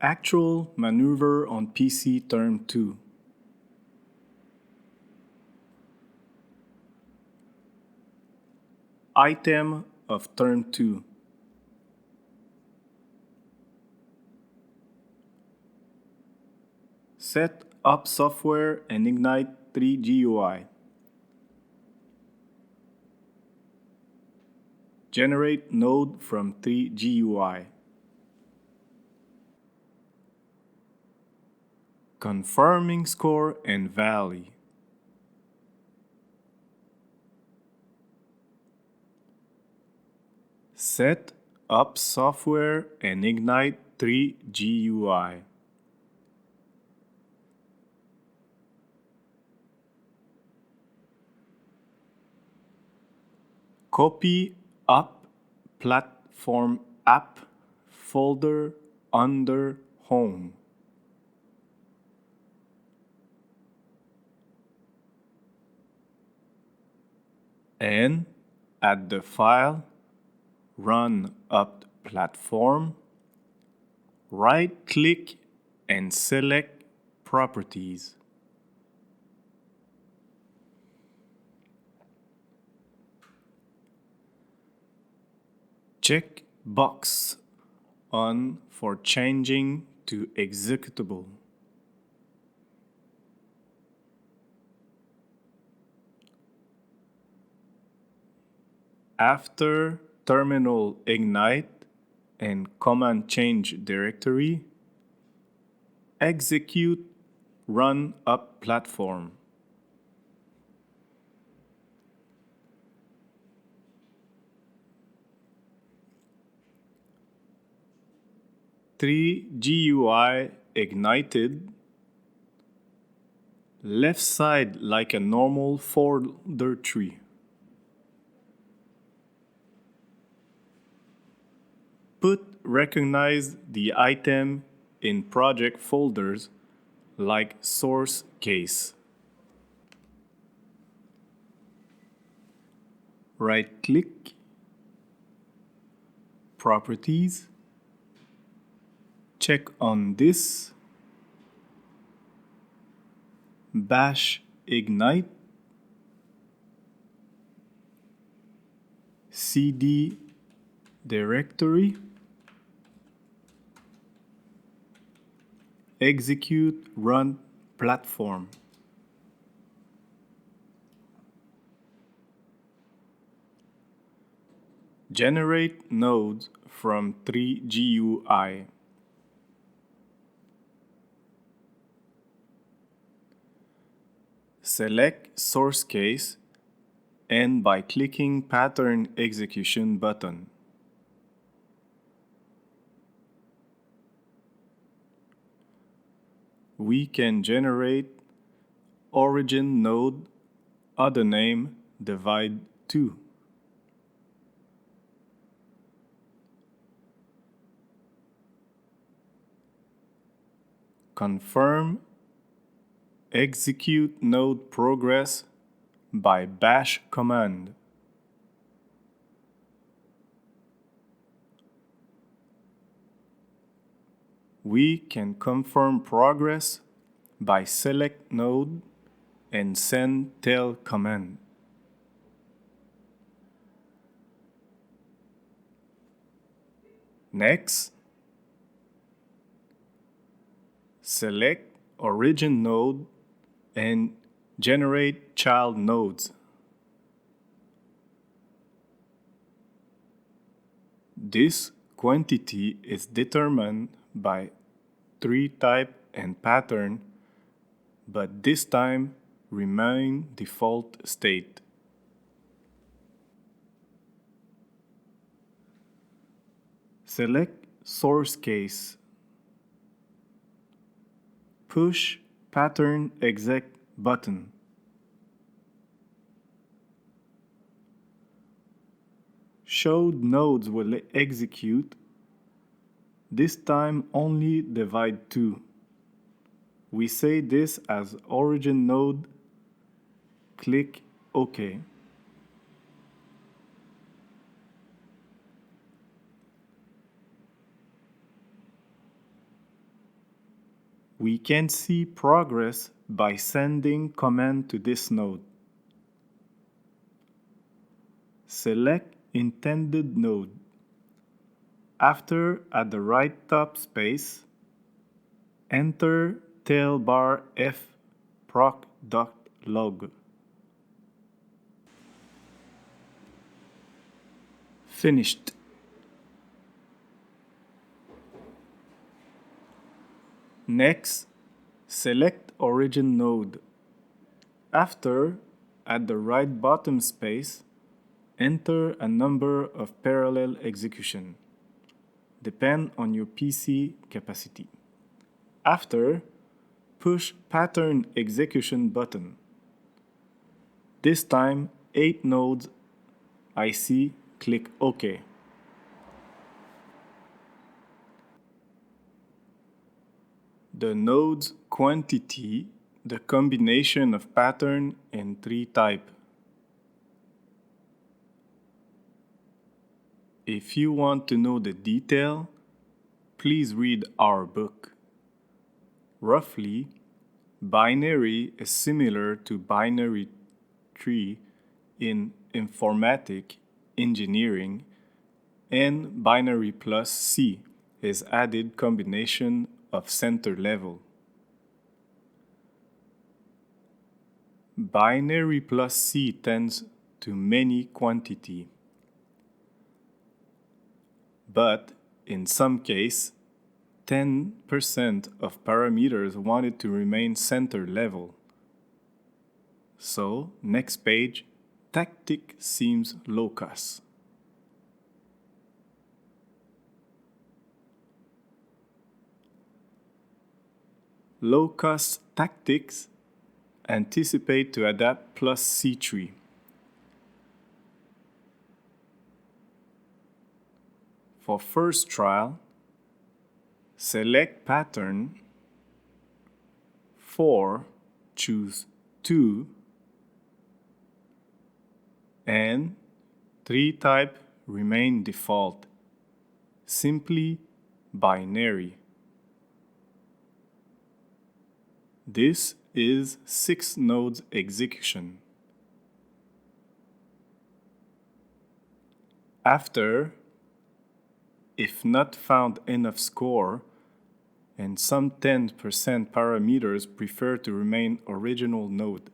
Actual maneuver on PC term 2. Item of term 2. Set up software and ignite 3 GUI. Generate node from 3 GUI. Confirming score and value. Set up software and ignite 3 GUI. Copy up platform app folder under home. And add the file, run up platform, right-click and select Properties. Check box on for changing to executable. After terminal ignite and command change directory, execute run up platform. Three GUI ignited, left side like a normal folder tree. Recognize the item in project folders like SourceCase. Right-click, Properties, check on this, bash ignite, cd directory, execute run platform. Generate nodes from 3 GUI. Select SourceCase and by clicking Pattern Execution button. We can generate origin node, other name, divide 2. Confirm execute node progress by bash command. We can confirm progress by select node and send tail command. Next, select origin node and generate child nodes. This quantity is determined by TreeType and pattern, but this time remain default state. Select SourceCase. Push Pattern Exec button. Showed nodes will execute. This time only divide 2. We say this as origin node. Click OK. We can see progress by sending command to this node. Select intended node. After, at the right top space, enter tailbar f proc.log. Finished. Next, select origin node. After, at the right bottom space, enter a number of parallel execution. Depend on your PC capacity. After, push pattern execution button. This time, 8 nodes I see, click OK. The node's quantity, the combination of pattern and TreeType. If you want to know the detail, please read our book. Roughly, binary is similar to binary tree in informatic engineering, and binary plus C is added combination of center level. Binary plus C tends to many quantity, but in some case, 10% of parameters wanted to remain center level. So, next page, tactic seems low cost. Low cost tactics anticipate to adapt plus C3. For first trial, select pattern 4, choose 2, and TreeType remain default, simply binary. This is 6 nodes execution. After, if not found enough score, and some 10% parameters prefer to remain original node.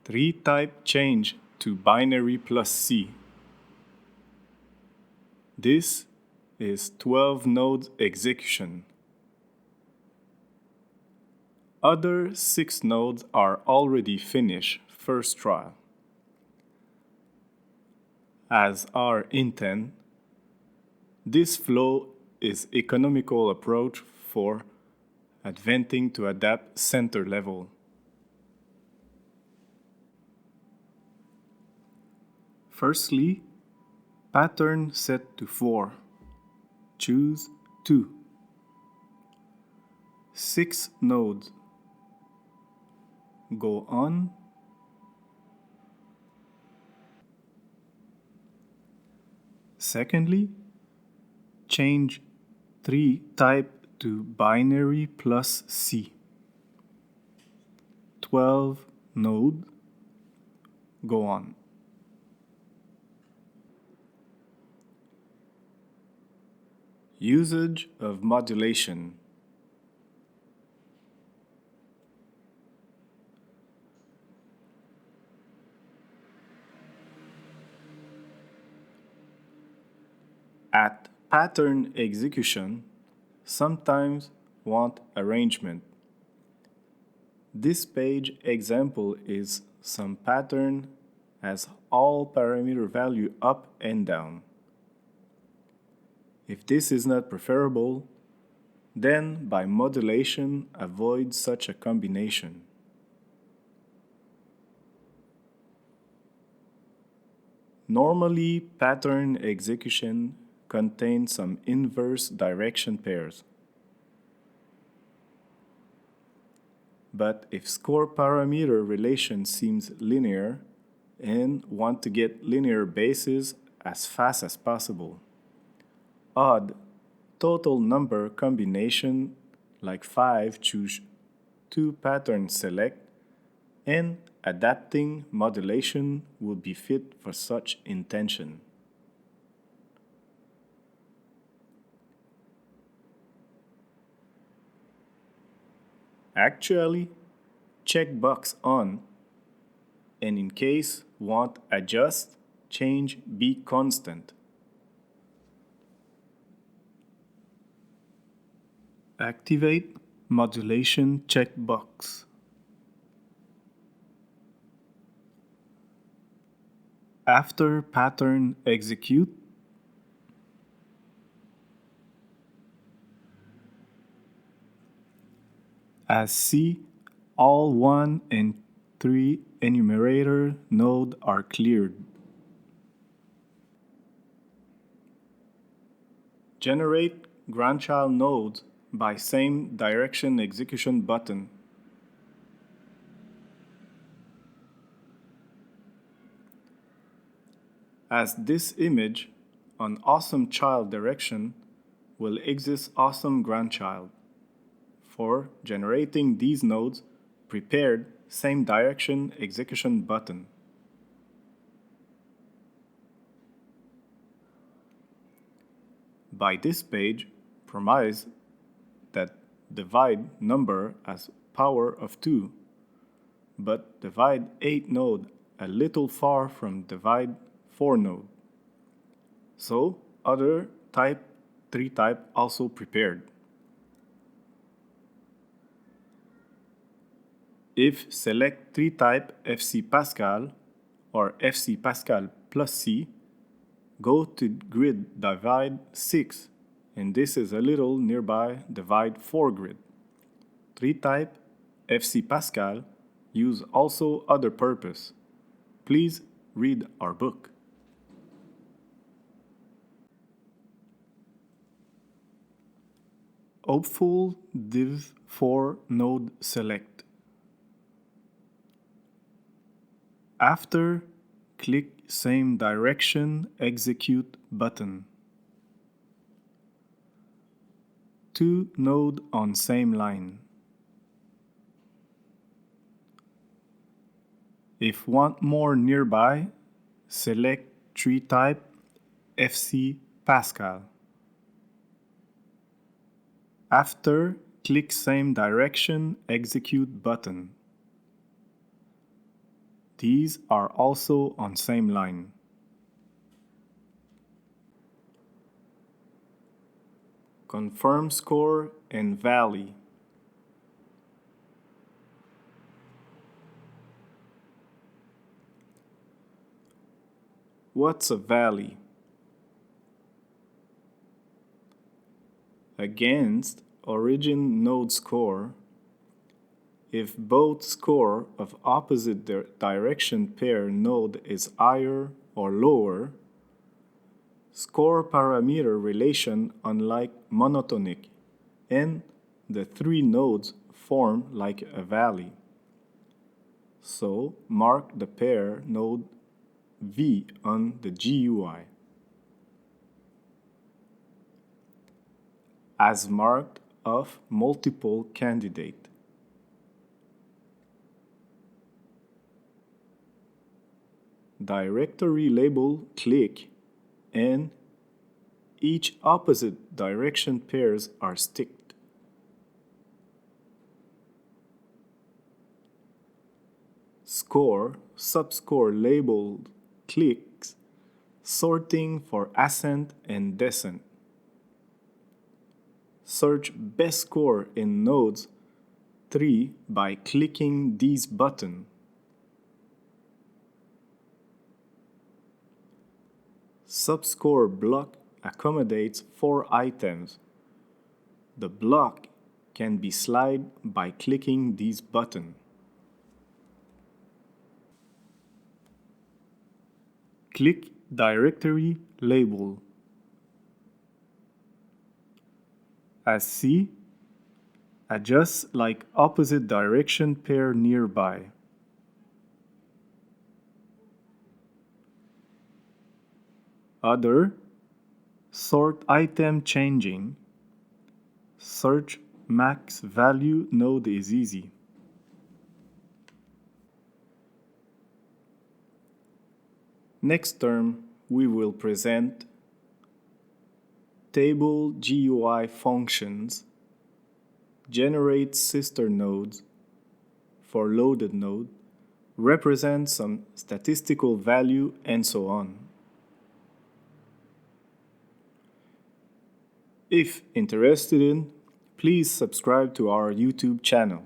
TreeType change to binary plus C. This is 12 nodes execution. Other 6 nodes are already finished first trial. As our intent, this flow is economical approach for advancing to adapt center level. Firstly, pattern set to 4. Choose 2. 6 nodes. Go on. Secondly, change TreeType to binary plus C. 12 node. Go on. Usage of modulation. At pattern execution, sometimes want arrangement. This page example is some pattern has all parameter value up and down. If this is not preferable, then by modulation avoid such a combination. Normally, pattern execution contains some inverse direction pairs. But if score parameter relation seems linear and want to get linear bases as fast as possible, odd total number combination like 5, choose 2 pattern select, and adapting modulation will be fit for such intention. Actually, checkbox on, and in case want adjust, change be constant. Activate modulation checkbox. After pattern execute, as see, all 1 and 3 enumerator node are cleared. Generate grandchild nodes by same direction execution button. As this image on awesome child direction will exist awesome grandchild. For generating these nodes, prepared same direction execution button. By this page, promise that divide number as power of 2, but divide 8 node a little far from divide 4 node. So other type TreeType also prepared. If select TreeType FC Pascal or FC Pascal plus C, go to grid divide 6, and this is a little nearby divide 4 grid. TreeType FC Pascal use also other purpose. Please read our book. Hopeful div 4 node select. After, click same direction execute button. 2 node on same line. If want more nearby, select TreeType FC Pascal. After, click same direction execute button. These are also on same line. Confirm score and valley. What's a valley? Against origin node score, if both score of opposite direction pair node is higher or lower, score parameter relation unlike monotonic, and the 3 nodes form like a valley. So mark the pair node V on the GUI. As marked of multiple candidate. Directory label click, and each opposite direction pairs are sticked. Score subscore labeled clicks, sorting for ascent and descent. Search best score in nodes 3 by clicking these buttons. Subscore block accommodates 4 items. The block can be slid by clicking these buttons. Click directory label. As see, adjust like opposite direction pair nearby. Other, sort item changing, search Max value node is easy. Next term, we will present table GUI functions, generate sister nodes for loaded node, represent some statistical value, and so on. If interested in, please subscribe to our YouTube channel.